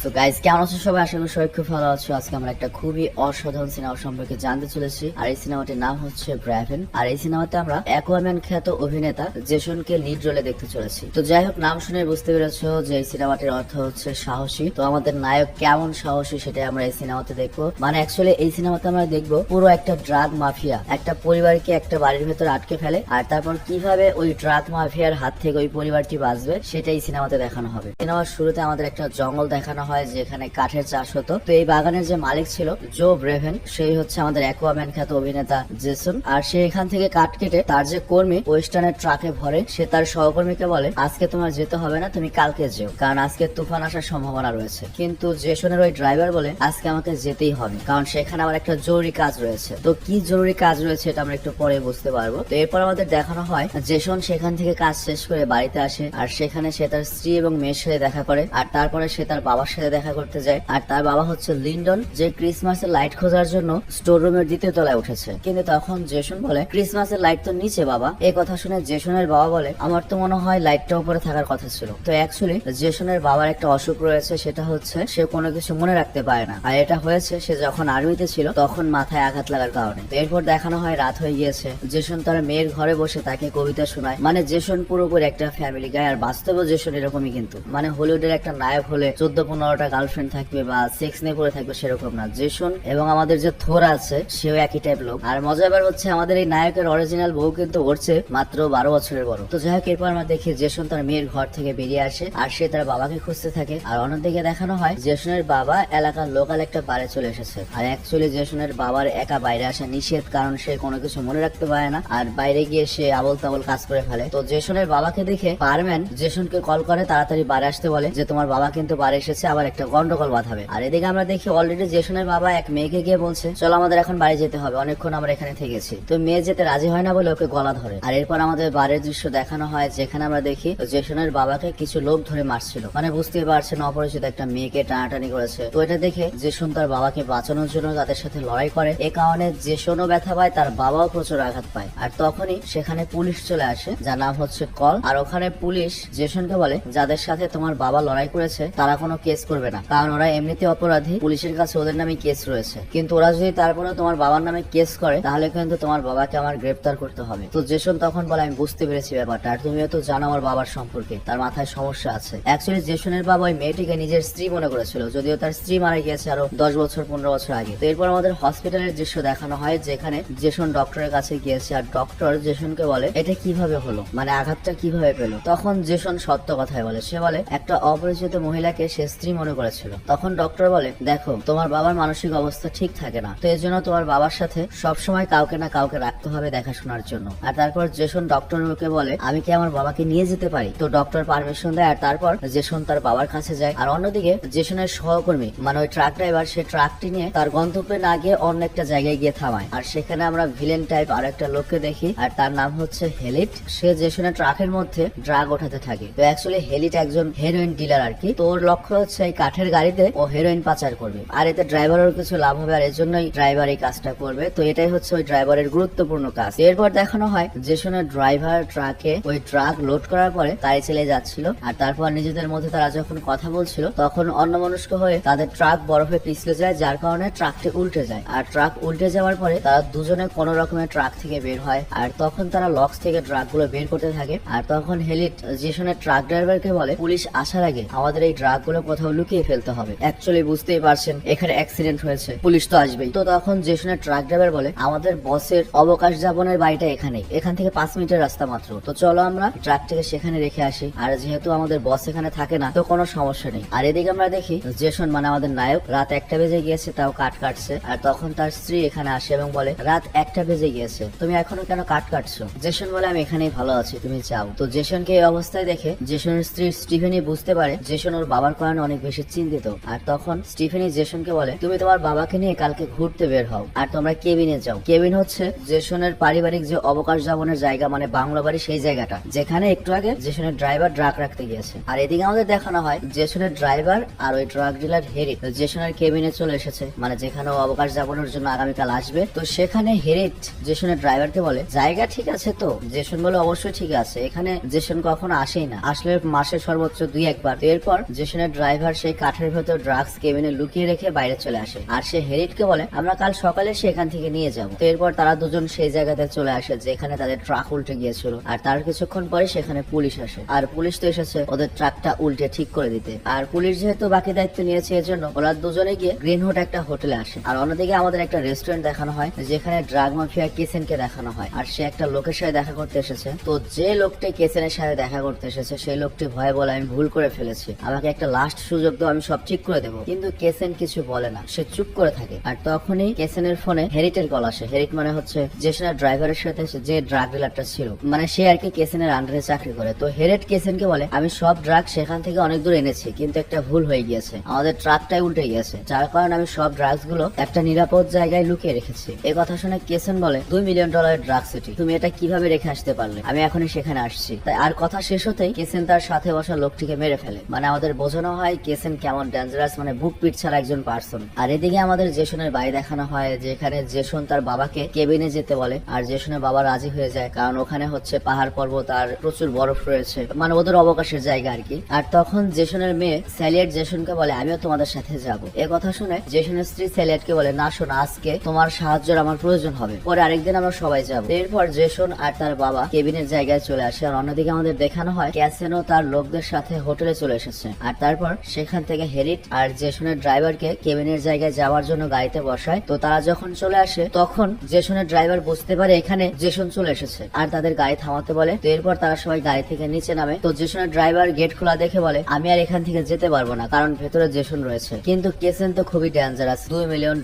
তো গাইস কেমন আছো সবাই? আশা করি সবাই খুব ভালো আছো। আজকে আমরা একটা খুবই অসাধারণ সিনেমা সম্পর্কে জানতে চলেছি, আর এই সিনেমাটির নাম হচ্ছে ব্র্যাভেন। আর এই সিনেমাতে আমরা অ্যাকুয়াম্যান খ্যাত অভিনেতা জেসনকে লিড রোলে দেখতে চলেছি। তো যাই হোক, নাম শুনে বুঝতে পেরেছো যে এই সিনেমাটির অর্থ হচ্ছে সাহসী। তো আমাদের নায়ক কেমন সাহসী সেটাই আমরা এই সিনেমাতে দেখবো। মানে অ্যাকচুয়ালি এই সিনেমাতে আমরা দেখবো পুরো একটা ড্রাগ মাফিয়া একটা পরিবারকে একটা বাড়ির ভেতর আটকে ফেলে, আর তারপর কিভাবে ওই ড্রাগ মাফিয়ার হাত থেকে ওই পরিবারটি বাঁচবে সেটাই সিনেমাতে দেখানো হবে। সিনেমার শুরুতে আমাদের একটা জঙ্গল দেখানো হয় যেখানে কাঠের চাষ হতো। তো এই বাগানের যে মালিক ছিল জো ব্রেভেন, সেই হচ্ছে আমাদের অ্যাকুয়াম্যান খ্যাত অভিনেতা জেসন। আর সে এখান থেকে কাঠ কেটে তার যে কর্মী ওয়েস্টার্নের ট্রাকে ভরে, সে তার সহকর্মীকে বলে আজকে তোমার যেতে হবে না, তুমি কালকে যেও, কারণ আজকে তুফান আসার সম্ভাবনা রয়েছে। কিন্তু জেসনের ওই ড্রাইভার বলে আজকে আমাকে যেতেই হবে, কারণ সেখানে আমার একটা জরুরি কাজ রয়েছে। তো কি জরুরি কাজ রয়েছে এটা আমরা একটু পরে বুঝতে পারবো। তো এরপর আমাদের দেখানো হয় জেসন সেখান থেকে কাজ শেষ করে বাড়িতে আসে, আর সেখানে সে তার স্ত্রী এবং মেয়ের সাথে দেখা করে, আর তারপরে সে তার বাবার সাথে দেখা করতে যায়। আর তার বাবা হচ্ছে লিন্ডন, যে ক্রিসমাসের লাইট খোঁজার জন্য স্টোর রুমের দ্বিতীয় তলায় উঠেছে। কিন্তু তখন জেসন বলে ক্রিসমাসের লাইট তো নিচে বাবা। এই কথা শুনে জেসনের বাবা বলে আমার তো মনে হয় লাইটটা উপরে থাকার কথা ছিল। তো অ্যাকচুয়ালি জেসনের বাবার একটা অসুখ রয়েছে, সেটা হচ্ছে সে কোনো কিছু মনে রাখতে পারে না। আর এটা হয়েছে সে যখন আর্মিতে ছিল তখন মাথায় আঘাত লাগার কারণে। তো এরপর দেখানো হয় রাত হয়ে গিয়েছে, জেসন তার মেয়ের ঘরে বসে তাকে কবিতা শোনায়। মানে জেসন পুরোপুরি একটা ফ্যামিলি গায়। আর বাস্তবে জেসন এরকমই, কিন্তু মানে হলিউডের একটা নায়ক হলে 14-15টা গার্লফ্রেন্ড থাকবে বা সেক্স নিয়ে পড়ে থাকবে সেরকম না। জেসন এবং আমাদের যে থোর আছে সেও একই টাইপ লোক। আর মজাবার হচ্ছে আমাদের এই নায়কের অরিজিনাল বউ কিন্তু ওরছে মাত্র 12 বছরের বড়। তো যাই হোক, এরপর আমরা দেখি জেসন তার মেয়ের ঘর থেকে বেরিয়ে আসে, আর সে তার বাবাকে খুঁজতে থাকে। আর অন্যদিকে দেখানো হয় জেসনের বাবা এলাকার লোকাল একটা বারে চলে এসেছে। আর অ্যাকচুয়ালি জেসনের বাবার একা বাইরে আসা নিষেধ, কারণ সে কোনো কিছু মনে রাখতে পারে না, আর বাইরে গিয়ে সে আবল তাবল কাজ করে ফেলে। তো জেসনের বাবাকে দেখে বারম্যান জেসনকে কল করে তাড়াতাড়ি বারে আসতে বলে যে তোমার বাবা কিন্তু বারে এসেছে, আবার একটা গন্ডগোল বাঁধাবে। আর এদিকে আমরা দেখি অলরেডি জেসনের বাবা এক মেয়েকে গিয়ে বলছে চলো আমাদের এখন বাড়ি যেতে হবে, অনেকক্ষণ আমরা এখানে থেকেছি। তো মেয়ে যেতে রাজি হয় না বলে ওকে গলা ধরে। আর এরপর আমাদের বারের দৃশ্য দেখানো হয় যেখানে আমরা দেখি জেসনের বাবাকে কিছু লোক ধরে মারছিল। মানে বুঝতেই পারছেন অপরিচিত একটা মেয়েকে টানাটানি করেছে। তো এটা দেখে জেসন তার বাবাকে বাঁচানোর জন্য তাদের সাথে লড়াই করে। এ কারণে জেসনও ব্যথা পায়, তার বাবাও প্রচুর আঘাত পায়। আর তখনই সেখানে পুলিশ চলে আসে, যার নাম হচ্ছে কল। আর ওখানে পুলিশ জেসনকে বলে যাদের সাথে তোমার বাবা লড়াই করেছে তারা কোনো কেস করবে না, কারণ ওরা এমনিতে অপরাধী, পুলিশের কাছে ওদের নামে কেস রয়েছে। কিন্তু ওরা যদি তারপরে তোমার বাবার নামে কেস করে তাহলে কিন্তু তোমার বাবাকে আমার গ্রেফতার করতে হবে। তো জেসন তখন বলে আমি বুঝতে পেরেছি ব্যাপারটা, আর তুমিও তো জানো আমার বাবার সম্পর্কে, তার মাথায় সমস্যা আছে। অ্যাকচুয়ালি জেসনের বাবা ওই মেয়েটিকে নিজের স্ত্রী মনে করেছিল, যদিও তার স্ত্রী মারা গিয়েছে আরো 10-15 বছর আগে। তো এরপর আমাদের হসপিটালের দৃশ্য দেখানো হয় যেখানে জেসন ডক্টরের কাছে গিয়েছে, আর ডক্টর জেসনকে বলে এটা কিভাবে হলো, মানে আঘাতটা কিভাবে পেল। তখন জেসন সত্য কথাই বলে, সে বলে একটা অপরিচিত মহিলাকে সে স্ত্রী মনে করেছিল। তখন ডক্টর বলে দেখো তোমার বাবার মানসিক অবস্থা ঠিক থাকে না, তো এর জন্য তোমার বাবার সাথে সবসময় কাউকে না কাউকে রাখতে হবে দেখাশোনার জন্য। আর তারপর জেসন ডক্টরকে বলে আমি কি আমার বাবাকে নিয়ে যেতে পারি? তো ডক্টর পারমিশন দেয়, আর তারপর জেসন তার বাবার কাছে যায়। আর অন্যদিকে জেসনের সহকর্মী মানে ওই ট্রাক ড্রাইভার, সে ট্রাকটি নিয়ে তার গন্তব্যে না গিয়ে অন্য একটা জায়গায় গিয়ে থামায়। আর সেখানে আমরা ভিলেন টাইপ আর একটা লোককে দেখি, আর তার নাম হচ্ছে হেলিট। সে জেসনের ট্রাকের মধ্যে ড্রাগ ওঠাতে থাকে। তো অ্যাকচুয়ালি হেলিট একজন হেরোইন ডিলার আর কি। তো ওর লক্ষ্য হচ্ছে এই কাঠের গাড়িতে ও হেরোইন পাচার করবে, আর এতে ড্রাইভারের কিছু লাভ হবে, আর এর জন্যই ড্রাইভার এই কাজটা করবে। তো এটাই হচ্ছে ওই ড্রাইভারের গুরুত্বপূর্ণ কাজ। এরপর দেখানো হয় জেসনের ড্রাইভার ট্রাকে ওই ট্রাক লোড করার পরে তাই চলে যাচ্ছিল, আর তারপর নিজেদের মধ্যে তারা যখন কথা বলছিল তখন অন্যমনস্ক হয়ে তাদের ট্রাক বরফে পিছলে যায়, যার কারণে ট্রাকটি উল্টে যায়। আর ট্রাক উল্টে যাওয়ার পরে তারা দুজনে কোন রকমের ট্রাক থেকে বের হয়, আর তখন তারা লক্স থেকে ট্রাক গুলো বের করতে থাকে। আর তখন হেলিট জেসনের ট্রাক ড্রাইভারকে বলে পুলিশ আসার আগে আমাদের এই ট্রাক গুলো কোথাও লুকিয়ে ফেলতে হবে। অ্যাকচুয়ালি বুঝতেই পারছেন এখানে অ্যাক্সিডেন্ট হয়েছে, পুলিশ তো আসবেই। তো তখন জেসনের ট্রাক ড্রাইভার বলে আমাদের বসের অবকাশ যাপনের বাড়িটা এখানে, এখান থেকে 5 মিনিটের রাস্তা মাত্র, তো চলো আমরা ট্রাকটাকে সেখানে রেখে আসি। আর যেহেতু আমাদের বস এখানে থাকে না তো কোনো সমস্যা নেই। আর এদিকে আমরা দেখি জেসন মানে আমাদের নায়ক রাত 1টা বেজে গিয়েছে, তাও কাঠ কাটছে। আর তখন তার স্ত্রী এখানে আসে এবং বলে রাত 1টা বেজে গিয়েছে, তুমি এখনো কেন কাঠ কাটছো? জেসন বলে আমি এখানেই ভালো আছি, তুমি যাও। তো জেসনকে এই অবস্থায় দেখে জেসনের স্ত্রী স্টিফেনি বুঝতে পারে জেসন ওর বাবার কারণে অনেক বেশি চিন্তিত। আর তখন স্টিফেনি জেসনকে বলে তুমি তোমার বাবাকে নিয়ে কালকে ঘুরতে বের হও, আর তোমরা কেবিনে যাও। কেবিন হচ্ছে জেসনের পারিবারিক যে অবকাশ যাপনের জায়গা, মানে বাংলা বাড়ি, সেই জায়গাটা যেখানে একটু আগে জেসনের ড্রাইভার ড্রাগ রাখতে গিয়েছে। আর এদিকে আমাদের দেখানো হয় জেসনের ড্রাইভার আর ওই ড্রাগ ডিলার হেরিট জেসনের কেবিনে চলে এসেছে, মানে যেখানে ও অবকাশ যাপনের জন্য আগামীকাল আসবে। তো সেখানে হেরিট জেসনের ড্রাইভারকে বলে জায়গা ঠিক আছে তো? জেসন বলে অবশ্যই ঠিক আছে, এখানে জেসন কখনো আসেই না, আসলে মাসে সর্বোচ্চ 2-1 বার। এরপর জেসনের ড্রাইভার ড্রাইভার সেই কাঠের ভেতর ড্রাগস কেবিনে লুকিয়ে রেখে বাইরে চলে আসে। আর সে হেরিটকে বলে আমরা কাল সকালে সেখান থেকে নিয়ে যাব। তো এরপর তারা দুজন সেই জায়গাতে চলে আসে যেখানে তাদের ট্রাক উল্টে গিয়েছিল। আর তার কিছুক্ষণ পরে সেখানে পুলিশ আসে। আর পুলিশ তো এসেছে ওদের ট্রাকটা উল্টে ঠিক করে দিতে। আর পুলিশ যেহেতু বাকি দায়িত্ব নিয়েছে এর জন্য ওরা দুজনে গিয়ে গ্রিনহুড একটা হোটেলে আসে। আর অন্যদিকে আমাদের একটা রেস্টুরেন্ট দেখানো হয় যেখানে ড্রাগ মাফিয়া কেসেনকে দেখানো হয়। আর সে একটা লোকের সাথে দেখা করতে এসেছে। তো যে লোকটি কেসেনের সাথে দেখা করতে এসেছে সেই লোকটি ভয়ে বলে আমি ভুল করে ফেলেছি, আমাকে একটা লাস্ট সুযোগ দাও, আমি সব ঠিক করে দেবো। কিন্তু কেসেন কিছু বলে না, সে চুপ করে থাকে। আর তখনই কেসেনের ফোনে হেরিটের কল আসে। হেরিট মানে হচ্ছে জেসনের ড্রাইভারের সাথে যে ড্রাগ ডিলারটা ছিল, মানে সে আর কি কেসেনের আন্ডারে চাকরি করে। তো হেরিট কেসেনকে বলে আমি সব ড্রাগ সেখান থেকে অনেক দূর এনেছি, কিন্তু একটা ভুল হয়ে গিয়েছে, আমাদের ট্রাকটাই উল্টে গিয়েছে, যার কারণে আমি সব ড্রাগস গুলো একটা নিরাপদ জায়গায় লুকিয়ে রেখেছি। এই কথা শুনে কেসেন বলে $2 মিলিয়ন ড্রাগ সিটি, তুমি এটা কিভাবে রেখে আসতে পারলে? আমি এখনই সেখানে আসছি। তাই আর কথা শেষ হতেই কেসেন তার সাথে বসা লোকটিকে মেরে ফেলে। মানে আমাদের বোঝানো হয় কেসেন কেমন ডেঞ্জারাস, মানে বুক পিট ছাড়া একজন পার্সন। আর এদিকে আমাদের জেসনের বাড়ি দেখানো হয় যেখানে জেসন তার বাবাকে কেবিনে যেতে বলে। আর জেসনের বাবা রাজি হয়ে যায়, কারণ ওখানে হচ্ছে পাহাড় পর্বত আর প্রচুর বরফ রয়েছে, মানে ওদের অবকাশের জায়গা আর কি। আর তখন জেসনের মেয়ে স্যালিয়েট জেসনকে বলে আমিও তোমাদের সাথে যাব। এ কথা শুনে জেসনের স্ত্রী স্যালিয়েটকে বলে না শোনো, আজকে তোমার সাহায্যের আমার প্রয়োজন হবে, পরে আরেকদিন আমরা সবাই যাব। এরপর জেসন আর তার বাবা কেবিনের জায়গায় চলে আসে। আর অন্যদিকে আমাদের দেখানো হয় ক্যাসেনও তার লোকদের সাথে হোটেলে চলে এসেছে। আর তারপর সেখান থেকে হেরিট আর জেসনের ড্রাইভারকে কেবিনের জায়গায় যাওয়ার জন্য গাড়িতে বসায়। তো তারা যখন চলে আসে তখন জেসনের ড্রাইভার বুঝতে পারে এখানে জেসন চলে এসেছে আর তাদের গাড়ি থামাতে বলে। তো এরপর তারা সবাই গাড়ি থেকে নিচে নামে। তো জেসনের ড্রাইভার গেট খোলা দেখে বলে আমি আর এখান থেকে যেতে পারবো না, কারণ ভেতরে জেসন রয়েছে। কিন্তু কেসেন তো খুবই ডেঞ্জারাস, $2 মিলিয়ন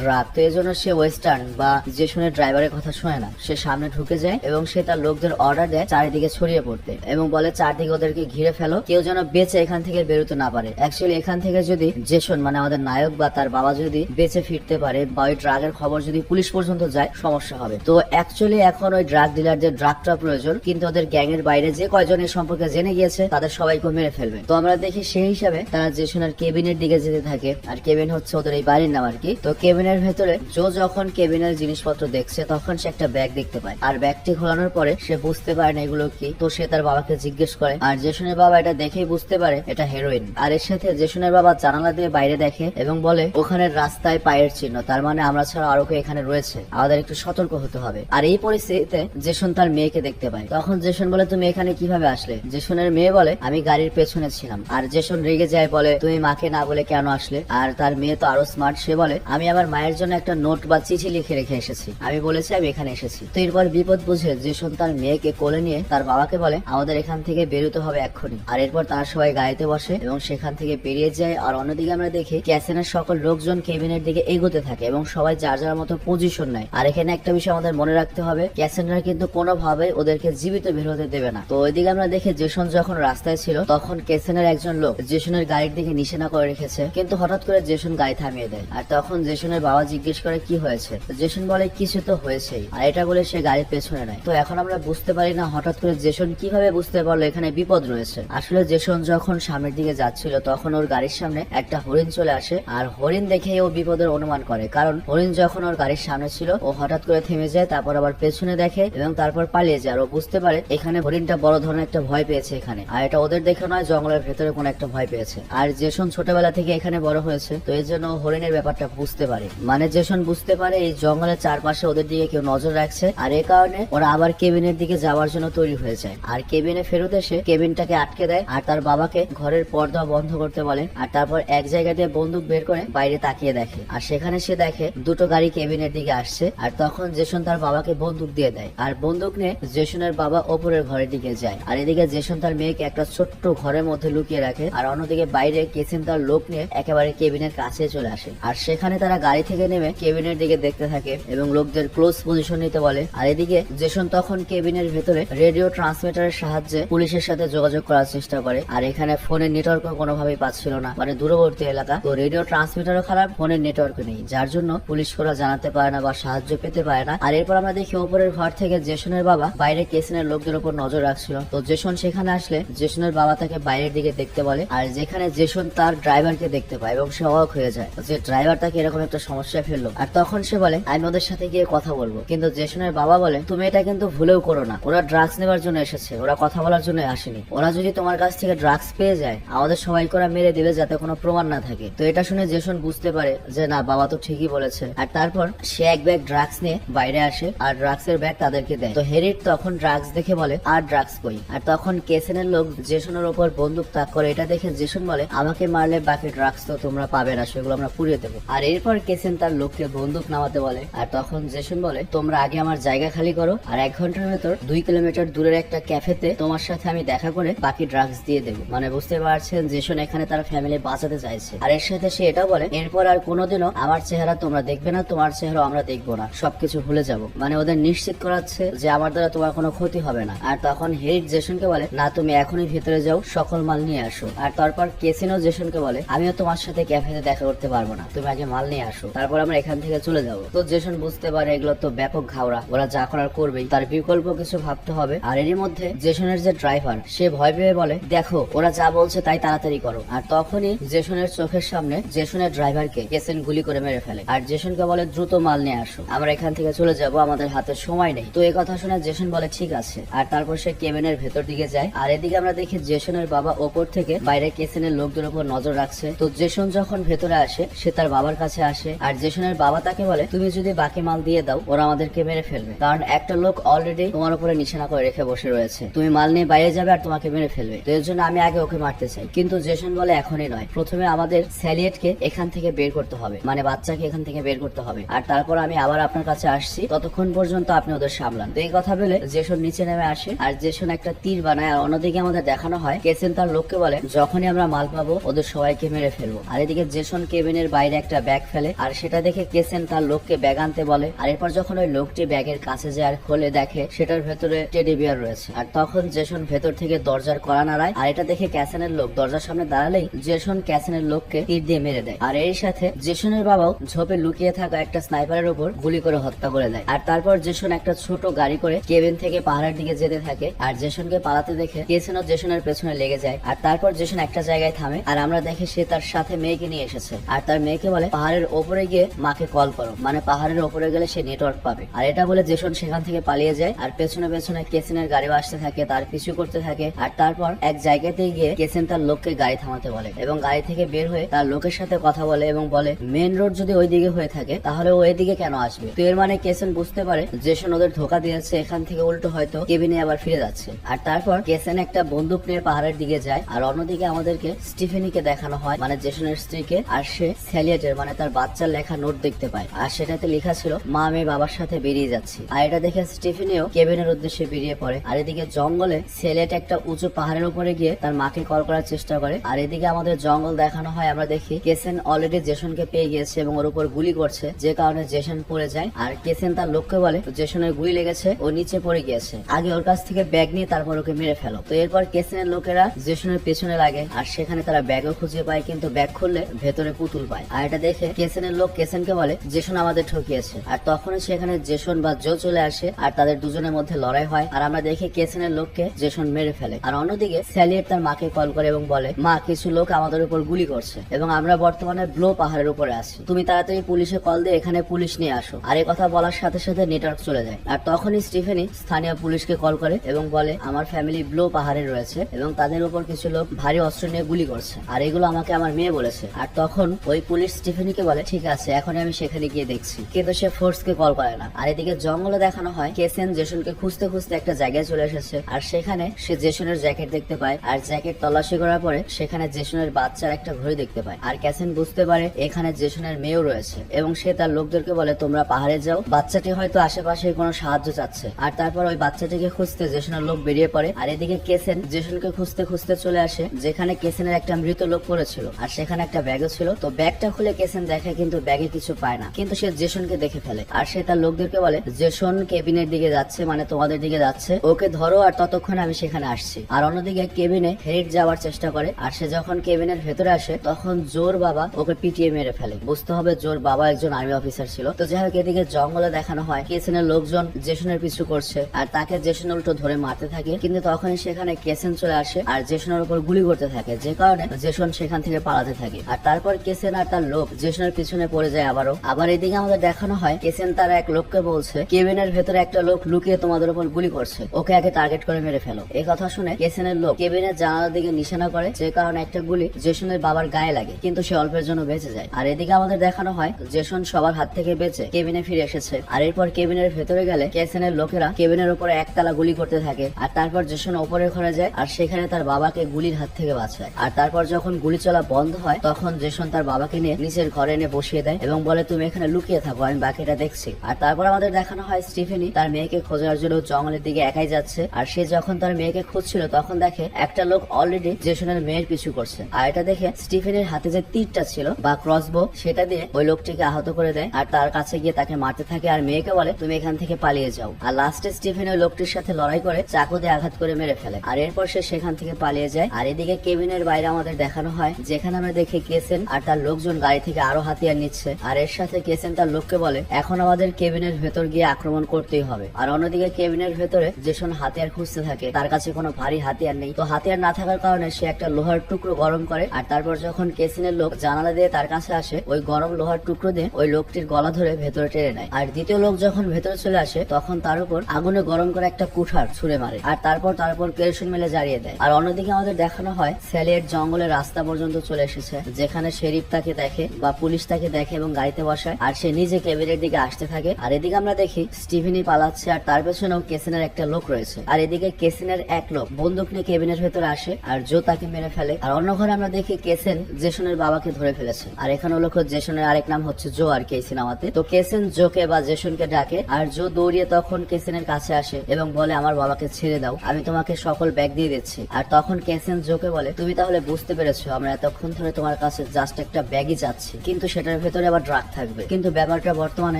ড্রাগ। তো এই জন্য সে ওয়েস্টার্ন বা জেসনের ড্রাইভারের কথা শোনে না, সে সামনে ঢুকে যায় এবং সে তার লোকদের অর্ডার দেয় চারিদিকে ছড়িয়ে পড়তে এবং বলে চারদিকে ওদেরকে ঘিরে ফেলো, কেউ যেন বেঁচে এখান থেকে বেরোতে না পারে। অ্যাকচুয়ালি এখান থেকে যদি জেসন মানে আমাদের নায়ক বা তার বাবা যদি বেঁচে ফিরতে পারে বা ওই ড্রাগের খবর যদি পুলিশ পর্যন্ত যায় সমস্যা হবে। তো অ্যাকচুয়ালি এখন ওই ড্রাগ ডিলারদের ড্রাগটা প্রয়োজন, কিন্তু ওদের গ্যাং এর বাইরে যে কয়জনের সম্পর্কে জেনে গিয়েছে তাদের সবাইকে মেরে ফেলবে। তো আমরা দেখি সেই হিসাবে তারা জেসনের কেবিনের দিকে যেতে থাকে। আর কেবিন হচ্ছে ওদের এই বাড়ির নাম আর কি। তো কেবিনের ভেতরে জো যখন কেবিনের জিনিসপত্র দেখছে তখন সে একটা ব্যাগ দেখতে পায়। আর ব্যাগটি খোলানোর পরে সে বুঝতে পারে না এগুলো কি। তো সে তার বাবাকে জিজ্ঞেস করে আর জেসনের বাবা এটা দেখেই বুঝতে পারে এটা হেরোইন। আর এর সাথে জেসনের বাবা জানালা দিয়ে বাইরে দেখে এবং বলে ওখানে রাস্তায় পায়ের চিহ্ন, তার মানে আমরা ছাড়া আরো কেউ এখানে রয়েছে, আমাদের একটু সতর্ক হতে হবে। আর এই পরিস্থিতিতে জেসন তার মেয়েকে দেখতে পায়। তখন জেসন বলে তুমি এখানে কিভাবে আসলে? জেসনের মেয়ে বলে আমি গাড়ির পেছনে ছিলাম। আর জেসন রেগে যায়, বলে তুমি মাকে না বলে কেন আসলে? আর তার মেয়ে তো আরো স্মার্ট, সে বলে আমি আমার মায়ের জন্য একটা নোট বা চিঠি লিখে রেখে এসেছি, আমি বলেছি আমি এখানে এসেছি। তো এরপর বিপদ বুঝে জেসন তার মেয়েকে কোলে নিয়ে তার বাবাকে বলে আমাদের এখান থেকে বেরোতে হবে এক্ষুনি। আর এরপর তারা সবাই গাড়িতে বসে এবং সেখান থেকে বেরিয়ে যায়। আর অন্যদিকে আমরা দেখি ক্যাসেনের সকল লোকজন কেবিনের দিকে এগোতে থাকে এবং সবাই যার যার মতো পজিশন নেয়। আর এখানে একটা বিষয় আমাদের মনে রাখতে হবে, ক্যাসেনরা কিন্তু কোনোভাবে ওদেরকে জীবিত বের হতে দেবে না। তো ওইদিকে আমরা দেখি জেসন যখন রাস্তায় ছিল তখন ক্যাসেনের একজন লোক জেসনের গাড়ির দিকে নিশানা করে রেখেছে, কিন্তু হঠাৎ করে জেসন গাড়ি থামিয়ে দেয়। আর তখন জেসনের বাবা জিজ্ঞেস করে কি হয়েছে? জেসন বলে কিছু তো হয়েছেই, আর এটা বলে সে গাড়ির পেছনে নেয়। তো এখন আমরা বুঝতে পারি না হঠাৎ করে জেসন কিভাবে বুঝতে পারলো এখানে বিপদ রয়েছে। আসলে জেসন যখন সামনের দিকে যাচ্ছিল তখন ওর গাড়ির সামনে একটা হরিণ চলে আসে। আর হরিণ দেখে ও বিপদের অনুমান করে, কারণ হরিণ যখন ওর গাড়ির সামনে ছিল ও হঠাৎ করে থেমে যায়, তারপর আবার পেছনে দেখে এবং তারপর পালিয়ে যায়। আর ও বুঝতে পারে এখানে হরিণটা বড় ধরনের একটা ভয় পেয়েছে এখানে, আর এটা ওদের দেখে নয়, জঙ্গলের ভেতরে কোনো একটা ভয় পেয়েছে। আর জেসন ছোটবেলা থেকে এখানে বড় হয়েছে, তো এর জন্য হরিণের ব্যাপারটা বুঝতে পারে। মানে জেসন বুঝতে পারে এই জঙ্গলের চারপাশে ওদের দিকে কেউ নজর রাখছে, আর এই কারণে ওরা আবার কেবিনের দিকে যাওয়ার জন্য তৈরি হয়ে যায়। আর কেবিনে ফেরত এসে কেবিনটাকে আটকে দেয় আর তার বাবাকে ঘরের পর্দা বন্ধ করতে বলে। আর তারপর এক জায়গা দিয়ে বন্দুক বের করে বাইরে তাকিয়ে দেখে, আর সেখানে সে দেখে দুটো গাড়ি কেবিনের দিকে আসছে। আর তখন জেসন তার বাবাকে বন্দুক দিয়ে দেয়, আর বন্দুক নিয়ে জেসনের বাবা ওপরের ঘরের দিকে যায়। আর এদিকে জেসন তার মেয়েকে একটা ছোট্ট ঘরের মধ্যে লুকিয়ে রাখে। আর অন্যদিকে বাইরে কেসেন তার লোক নিয়ে একেবারে কেবিনের কাছে চলে আসে। আর সেখানে তারা গাড়ি থেকে নেমে কেবিনের দিকে দেখতে থাকে এবং লোকদের ক্লোজ পজিশন নিতে বলে। আর এদিকে জেসন তখন কেবিনের ভেতরে রেডিও ট্রান্সমিটারের সাহায্যে পুলিশের সাথে যোগাযোগ করার চেষ্টা করে। আর এখানে ফোনের নেটওয়ার্ক কোনোভাবেই পাচ্ছিল না, মানে দূরবর্তী এলাকা, তো রেডিও ট্রান্সমিটারও খারাপ, ফোনের নেটওয়ার্ক নেই, যার জন্য পুলিশ ওরা জানাতে পারে না বা সাহায্য পেতে পারে না। আর এরপর আমরা দেখি ওপরের ঘর থেকে জেসনের বাবা বাইরে কেসেনের লোকদের উপর নজর রাখছিল। তো জেসন সেখানে আসলে জেসনের বাবা তাকে বাইরের দিকে দেখতে বলে। আর যেখানে জেসন তার ড্রাইভারকে দেখতে পায় এবং সে অবাক হয়ে যায় যে ড্রাইভার তাকে এরকম একটা সমস্যায় ফেললো। আর তখন সে বলে আমি ওদের সাথে গিয়ে কথা বলবো, কিন্তু জেসনের বাবা বলে তুমি এটা কিন্তু ভুলেও করো না, ওরা ড্রাগস নেবার জন্য এসেছে, ওরা কথা বলার জন্য আসেনি। ওরা যদি তোমার কাছ থেকে ড্রাগস পেয়ে যায় আমাদের সবাই জবাই করা মেরে দিবে যাতে কোনো প্রমাণ না থাকে। তো এটা শুনে জেসন বুঝতে পারে যে না, বাবা তো ঠিকই বলেছে। আর তারপর সে এক ব্যাগ ড্রাগস নিয়ে বাইরে আসে আর ড্রাগস এর ব্যাগ তাদেরকে দেয়। তো হেরিট তখন ড্রাগস দেখে বলে আর ড্রাগস কই? আর তখন কেসেনের লোক জেসনের উপর বন্দুক তাক করে। এটা দেখে জেসন বলে আমাকে মারলে বাকি ড্রাগস তো তোমরা পাবে না, সেগুলো আমরা পুড়িয়ে দেবো। আর এরপর কেসেন তার লোককে বন্দুক নামাতে বলে। আর তখন জেসন বলে তোমরা আগে আমার জায়গা খালি করো, আর 1 ঘন্টার ভেতর 2 কিলোমিটার দূরের একটা ক্যাফেতে তোমার সাথে আমি দেখা করে বাকি ড্রাগস দিয়ে দেবো। মানে বুঝতে পারছেন জেসন এখানে তার ফ্যামিলি বাঁচাতে চাইছে। আর এর সাথে সে এটাও বলে এরপর আর কোনোদিনও আমার চেহারা তোমরা দেখবে না, তোমার চেহারা আমরা দেখবো না, সবকিছু ভুলে যাবো। মানে ওদের নিশ্চিত করাচ্ছে যে আমার দ্বারা তোমার কোনো ক্ষতি হবে না। আর তখন হেড জেসনকে বলে না, তুমি এখনই ভেতরে যাও, সকল মাল নিয়ে আসো। আর তারপর কেসিনো জেসনকে বলে আমিও তোমার সাথে ক্যাফেতে দেখা করতে পারবো না, তুমি আগে মাল নিয়ে আসো, তারপর আমরা এখান থেকে চলে যাবো। তো জেসন বুঝতে পারে এগুলো তো ব্যাপক ঘাওড়া, ওরা যা করার করবেই, তার বিকল্প কিছু ভাবতে হবে। আর এরই মধ্যে জেসনের যে ড্রাইভার সে ভয় পেয়ে বলে দেখো ওরা যা বলছে তাই তাড়াতাড়ি করো। আর তখনই জেসনের চোখের সামনে জেসনের ড্রাইভারকে কেসেন গুলি করে মেরে ফেলে। আর জেসনকে বলে দ্রুত মাল নিয়ে আসো, আমরা এখান থেকে চলে যাব, আমাদের হাতে সময় নেই। তো এই কথা শুনে জেসন বলে ঠিক আছে। আর তারপর সে কেবিনের ভেতর দিকে যায়। আর এদিকে আমরা দেখি জেসনের বাবা ওপর থেকে বাইরে কেসেনের লোকদের উপর নজর রাখছে। তো জেসন যখন ভেতরে আসে সে তার বাবার কাছে আসে। আর জেসনের বাবা তাকে বলে তুমি যদি বাকি মাল দিয়ে দাও ওরা আমাদেরকে মেরে ফেলবে, কারণ একটা লোক অলরেডি তোমার উপরে নিশানা করে রেখে বসে রয়েছে, তুমি মাল নিয়ে বাইরে যাবে আর তোমাকে মেরে ফেলবে। তো এর জন্য আমি আগে ওকে মারতে চাই। কিন্তু জেসন বলে এখনই নয়, প্রথমে আমাদের স্যালিয়েটকে এখান থেকে বের করতে হবে, মানে বাচ্চাকে এখান থেকে বের করতে হবে, আর তারপর আমি আবার আপনার কাছে আসছি, ততক্ষণ পর্যন্ত আপনি ওদের সামলান। তো এই কথা বলে জেসন নিচে নেমে আসে। আর জেসন একটা তীর বানায়। আর অন্যদিকে আমাদের দেখানো হয় কেসেন তার লোককে বলে যখনই আমরা মাল পাবো ওদের সবাইকে মেরে ফেলবো। আর এদিকে জেসন কেবিনের বাইরে একটা ব্যাগ ফেলে। আর সেটা দেখে কেসেন তার লোককে ব্যাগ আনতে বলে। আর এরপর যখন ওই লোকটি ব্যাগের কাছে যায় আর খোলে দেখে সেটার ভেতরে টেডি বিয়ার রয়েছে। আর তখন জেসন ভেতর থেকে দরজার কড়া নাড়ায়। আর এটা দেখে ক্যাসেনের লোক দরজার সামনে দাঁড়ালেই জেসন ক্যাসেনের লোককে তীর দিয়ে মেরে দেয়। আর এর সাথে জেসনের বাবাও ঝোপে লুকিয়ে থাকা একটা স্নাইপারের উপর গুলি করে হত্যা করে দেয়। আর তারপর জেসন একটা ছোট গাড়ি করে কেবিন থেকে পাহাড়ের দিকে যেতে থাকে। আর জেসনকে পালাতে দেখে কেসেনও জেসনের পেছনে লেগে যায়। আর তারপর জেসন একটা জায়গায় থামে। আর আমরা দেখি সে তার সাথে মেয়েকে নিয়ে এসেছে। আর তার মেয়েকে বলে পাহাড়ের ওপরে গিয়ে মাকে কল করো, মানে পাহাড়ের ওপরে গেলে সে নেটওয়ার্ক পাবে। আর এটা বলে জেসন সেখান থেকে পালিয়ে যায়। আর পেছনে পেছনে কেসেনের গাড়িও আসতে থাকে, তার পিছু করতে থাকে। আর তারপর এক জায়গাতে গিয়ে কেসেন তার লোককে গাড়ি থামাতে বলে এবং গাড়ি থেকে বের হয়ে তার লোকের সাথে কথা বলে এবং বলে মেন রোড যদি ওই দিকে হয়ে থাকে তাহলে ও এদিকে কেন আসবে। তো এর মানে কেসেন বুঝতে পারে জেসন ওদের ধোকা দিয়েছে, এখান থেকে উল্টো হয়তো কেবিনে আবার ফিরে যাচ্ছে। আর তারপর কেসেন একটা বন্দুক নিয়ে পাহাড়ের দিকে যায়। আর অন্যদিকে আমাদেরকে স্টিফেনিকে দেখানো হয়, মানে জেসনের স্ত্রীকে। আর সে স্যালিয়েটের মানে তার বাচ্চার লেখা নোট দেখতে পায়। আর সেটাতে লেখা ছিল মা আমি বাবার সাথে বেরিয়ে যাচ্ছি। আর এটা দেখে স্টিফেনিও কেবিনের উদ্দেশ্যে বেরিয়ে পড়ে। আর এদিকে জঙ্গলে স্যালিয়েট একটা উঁচু পাহাড়ের উপরে গিয়ে তার মাকে কল করার চেষ্টা করে। আর এদিকে আমাদের জঙ্গল দেখানো হয়। আমরা দেখি কেসেন অলরেডি জেসনকে পেয়ে গিয়েছে এবং ওর উপর গুলি করছে, যে কারণে জেসন পড়ে যায়। আর কেসেন তার লোককে বলে জেসনের গুলি লেগেছে, ও নিচে পড়ে গিয়েছে, আগে ওর কাছ থেকে ব্যাগ নিয়ে তারপর ওকে মেরে ফেলো। তো এরপর কেসেনের লোকেরা জেসনের পেছনে লাগে। আর সেখানে তারা ব্যাগও খুঁজে পায়, কিন্তু ব্যাগ খুললে ভেতরে পুতুল পায়। আর এটা দেখে কেসেনের লোক কেসেনকে বলে জেসন আমাদের ঠকিয়েছে। আর তখনই সেখানে জেসন বা জো চলে আসে। আর তাদের দুজনের মধ্যে লড়াই হয়। আর আমরা দেখি কেসেনের লোককে জেসন মেরে ফেলে। আর অন্যদিকে স্যালিয়েট তার মাকে কল করে এবং বলে মা কিছু লোক আমাদের উপর গুলি করছে এবং আমরা বর্তমানে ব্লো পাহাড়ের উপরে আছি, তুমি তাড়াতাড়ি পুলিশে কল দিয়ে এখানে পুলিশ নিয়ে আসো। আর এই কথা বলার সাথে সাথে নেটওয়ার্ক চলে যায়। আর তখনই স্টিফেনি স্থানীয় পুলিশকে কল করে এবং বলে আমার ফ্যামিলি ব্লো পাহাড়ে রয়েছে এবং তাদের উপর কিছু লোক ভারী অস্ত্র নিয়ে গুলি করছে, আর এগুলো আমাকে আমার মেয়ে বলেছে। আর তখন ওই পুলিশ স্টিফেনিকে বলে ঠিক আছে এখন আমি সেখানে গিয়ে দেখছি, কিন্তু সে ফোর্সকে কল করে না। আর এদিকে জঙ্গলে দেখানো হয় কেসেন জেসনকে খুঁজতে খুঁজতে একটা জায়গায় চলে এসেছে। আর সেখানে সে জেসনের জ্যাকেট দেখতে পায়। আর জ্যাকেট তল্লাশি করার পরে সেখানে জেসনের বাচ্চার একটা ঘড়ি দেখতে পায়। আর কেসেন বুঝতে পারে এখানে জেসনের মেয়েও রয়েছে এবং সে তার লোকদেরকে বলে তোমরা পাহাড়ে যাও, বাচ্চাটি হয়তো আশেপাশে কোনো সাহায্য চাচ্ছে। আর তারপর ওই বাচ্চাটিকে খুঁজতে জেসনের লোক বেরিয়ে পড়ে। আর এদিকে কেসেন জেসনকে খুঁজতে খুঁজতে চলে আসে যেখানে কেসেনের একটা মৃত লোক পড়েছিল। আর সেখানে একটা ব্যাগও ছিল। তো ব্যাগটা খুলে কেসেন দেখে কিন্তু ব্যাগে কিছু পায় না, কিন্তু সে জেসনকে দেখে ফেলে। আর সে তার লোকদেরকে বলে জেসন কেবিনের দিকে যাচ্ছে, মানে তোমাদের দিকে যাচ্ছে, ওকে ধরো আর ততক্ষণ আমি সেখানে আসছি। আর অন্যদিকে কেবিনে হেরিট যাওয়ার চেষ্টা করে। আর সে যখন কেবিনের ভেতরে আসে তখন জোর বাবা ওকে পিটিয়ে মেরে ফেলে। বুঝতে হবে জোর বাবা একজন আর্মি অফিসার ছিল। তো যাই হোক এদিকে জঙ্গলে দেখানো হয় কেসেনের লোকজন জেসনের পিছু করছে আর তাকে জেসন উল্টো ধরে মারতে থাকে, কিন্তু তখনই সেখানে কেসেন চলে আসে আর জেসনের উপর গুলি করতে থাকে, যে কারণে জেসন সেখান থেকে পালাতে থাকে। আর তারপর কেসেন আর তার লোক জেসনের পিছনে পড়ে যায় আবারও। আবার এদিকে আমাদের দেখানো হয় কেসেন তার এক লোককে বলছে কেবিনের ভেতরে একটা লোক লুকিয়ে তোমাদের উপর গুলি করছে, ওকে আগে টার্গেট করে মেরে ফেলো। এই কথা শুনে কেসেনের লোক কেবিনের জানালার দিকে নিশানা করে, যে কারণে একটা গুলি জেসনের বাবার গায়ে লাগে, কিন্তু সে অল্পের জন্য বেঁচে যায়। আর এদিকে আমাদের দেখানো হয় জেসন সবার হাত থেকে বেঁচে কেবিনে ফিরে এসেছে। আর এরপর কেবিনের ভেতরে গেলে কেসেনের লোকেরা কেবিনের উপরে একতলা গুলি করতে থাকে। আর তারপর জেসন উপরের ঘরে যায় আর সেখানে তার বাবাকে গুলির হাত থেকে বাঁচায়। আর তারপর যখন গুলি চলা বন্ধ হয় তখন জেসন তার বাবাকে নিয়ে নিচের ঘরে এনে বসিয়ে দেয় এবং বলে তুমি এখানে লুকিয়ে থাকো, আমি বাকিটা দেখছি। আর তারপর আমাদের দেখানো হয় স্টিফেনি তার মেয়েকে খোঁজার জন্য জঙ্গলের দিকে একাই যাচ্ছে। আর সে যখন তার মেয়েকে খুঁজছিল তখন দেখে একটা লোক অলরেডি জেসনের মেয়ের পিছু করছে। আর এটা দেখে স্টিফেনের হাতে যে তীরটা ছিল বা ক্রসবো সেটা দিয়ে ওই লোকটিকে আহত করে দেয় আর তার কাছে গিয়ে তাকে মারতে থাকে আর মেয়েকে বলে তুমি এখান থেকে পালিয়ে যাও। আর লাস্টে স্টিফেন ওই লোকটির সাথে লড়াই করে চাকু দিয়ে আঘাত করে মেরে ফেলে। আর এরপর সে সেখান থেকে পালিয়ে যায়। আর এদিকে কেবিনের বাইরে আমাদের দেখানো হয় যেখানে আমরা দেখি কেসেন আর তার লোকজন গাড়ি থেকে আরো হাতিয়ার নিচ্ছে। আর এর সাথে কেসেন তার লোককে বলে এখন আমাদের কেবিনের ভেতর গিয়ে আক্রমণ করতেই হবে। আর অন্যদিকে কেবিনের ভেতরে জেসন হাতিয়ার খুঁজতে থাকে, তার কাছে কোনো ভারী হাতিয়ার নেই। তো হাতিয়ার না থাকার কারণে সে একটা লোহার টুকরো গরম করে আর তারপর যখন কেসিনের লোক জানালা দিয়ে তার কাছে আসে ওই গরম লোহার টুকরো দিয়ে ওই লোকটির গলা ধরে ভেতরে টেনে নেয়। আর দ্বিতীয় লোক যখন ভেতরে চলে আসে তখন তার উপর আগুনে গরম করে একটা কুঠার ছুঁড়ে মারে আর তারপর কেরোসিন মেলে জ্বালিয়ে দেয়। আর অন্যদিকে আমাদের দেখানো হয় স্যালিয়েট জঙ্গলের রাস্তা পর্যন্ত চলে এসেছে, যেখানে শেরিফ তাকে দেখে বা পুলিশ তাকে দেখে এবং গাড়িতে বসায় আর সে নিজে কেবিনের দিকে আসতে থাকে। আর এদিকে আমরা দেখি স্টিভেনি পালাচ্ছে আর তার পেছনেও কেসিনের একটা লোক রয়েছে। আর এদিকে কেসিনের এক লোক বন্দুক নিয়ে কেবিনের ভেতরে আসে আর জো তাকে মেরে ফেলে। আর অন্য ঘরে আমরা দেখি কেসেন জেসনের বাবাকে ধরে ফেলেছে। আর এখানে হলো জেসনের আরেক নাম হচ্ছে জো আর কি এই সিনেমাতে। তো কেসেন জোকে বা জেসনকে ডাকে আর জো দৌড়িয়ে তখন কেসেনের কাছে আসে এবং বলে আমার বাবাকে ছেড়ে দাও, আমি তোমাকে সকল ব্যাগ দিয়ে দিচ্ছি। আর তখন কেসেন জোকে বলে তুমি তাহলে বুঝতে পেরেছো আমরা এতক্ষণ ধরে তোমার কাছে জাস্ট একটা ব্যাগই চাচ্ছি, কিন্তু সেটার ভেতরে আবার ড্রাগ থাকবে। কিন্তু ব্যাপারটা বর্তমানে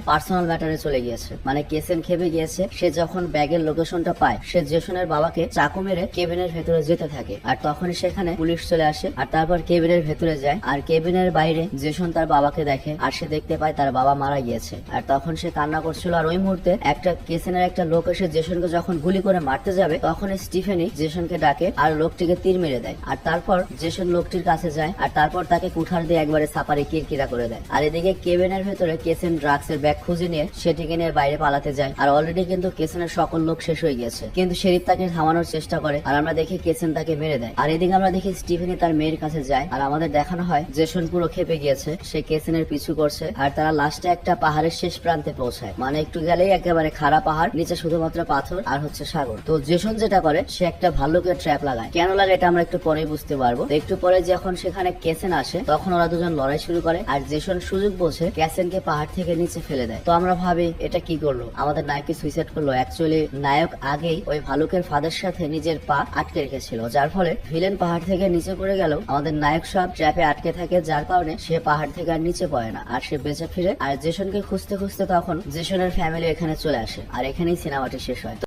পার্সোনাল ম্যাটারে চলে গিয়েছে, মানে কেসেন খেপে গিয়েছে। সে যখন ব্যাগের লোকেশনটা পায় সে জেসনের বাবাকে চাকু মেরে কেবিনের ভেতরে যেতে থাকে। আর তখনই সেখানে পুলিশ চলে আসে আর তারপর কেবিনের ভেতরে যায়। আর কেবিনের বাইরে জেসন তার বাবাকে দেখে আর সে দেখতে পায় তার বাবা মারা গিয়েছে। আর তখন সে কান্না করছিল। আর ওই মুহূর্তে একটা কেসেনের একটা লোক এসে জেসনকে যখন গুলি করে মারতে যাবে তখন স্টিফেনি জেসনকে ডাকে আর লোকটিকে তীর মেরে দেয়। আর তারপর জেসন লোকটির কাছে যায় আর তারপর তাকে কুঠার দিয়ে একবারে সাপারে কিরকিরা করে দেয়। আর এদিকে কেবিনের ভেতরে কেসেন ড্রাগসের ব্যাগ খুঁজে নিয়ে সেটিকে নিয়ে বাইরে পালাতে যায়। আর অলরেডি কিন্তু কেসেনের সকল লোক শেষ হয়ে গিয়েছে, কিন্তু শেরিফ তাকে থামানোর চেষ্টা করে আর আমরা দেখি কেসেন তাকে মেরে দেয়। আর এদিকে আমরা দেখি স্টিফেনি তার মেয়ের কাছে যায় আর আমাদের দেখানো হয় জেসন পুরো খেপে গিয়েছে, সে কেসেনের পিছু করছে। আর তারা লাস্টে একটা পাহাড়ের শেষ প্রান্তে পৌঁছায়, মানে একটু গেলেই একেবারে খাড়া পাহাড়, নিচে শুধুমাত্র পাথর আর হচ্ছে সাগর। তো জেসন যেটা করে সে একটা ভাল্লুকের ট্র্যাপ লাগায়। কেন লাগে এটা আমরা একটু পরেই বুঝতে পারবো। তো একটু পরে যখন সেখানে কেসেন আসে তখন ওরা দুজন লড়াই শুরু করে আর জেসন সুযোগ বোঝে কেসেনকে পাহাড় থেকে নিচে ফেলে দেয়। তো আমরা ভাবি এটা কি করলো, আমাদের নায়ককে সুইসাইড করলো। অ্যাকচুয়ালি নায়ক আগেই ওই ভালুকের ফাঁদের সাথে নিজের পা আটকে রেখেছিল, যার ফলে ভিলেন পাহাড় থেকে নিচে পড়ে গেল আমাদের নায়ক সব ট্র্যাপে আটকে থাকে, যার কারণে সে পাহাড় থেকে আর নিচে পড়ে না আর সে বেঁচে ফিরে। আর জেসনকে খুঁজতে খুঁজতে তখন জেসনের ফ্যামিলি এখানে চলে আসে আর এখানেই সিনেমাটি শেষ হয়।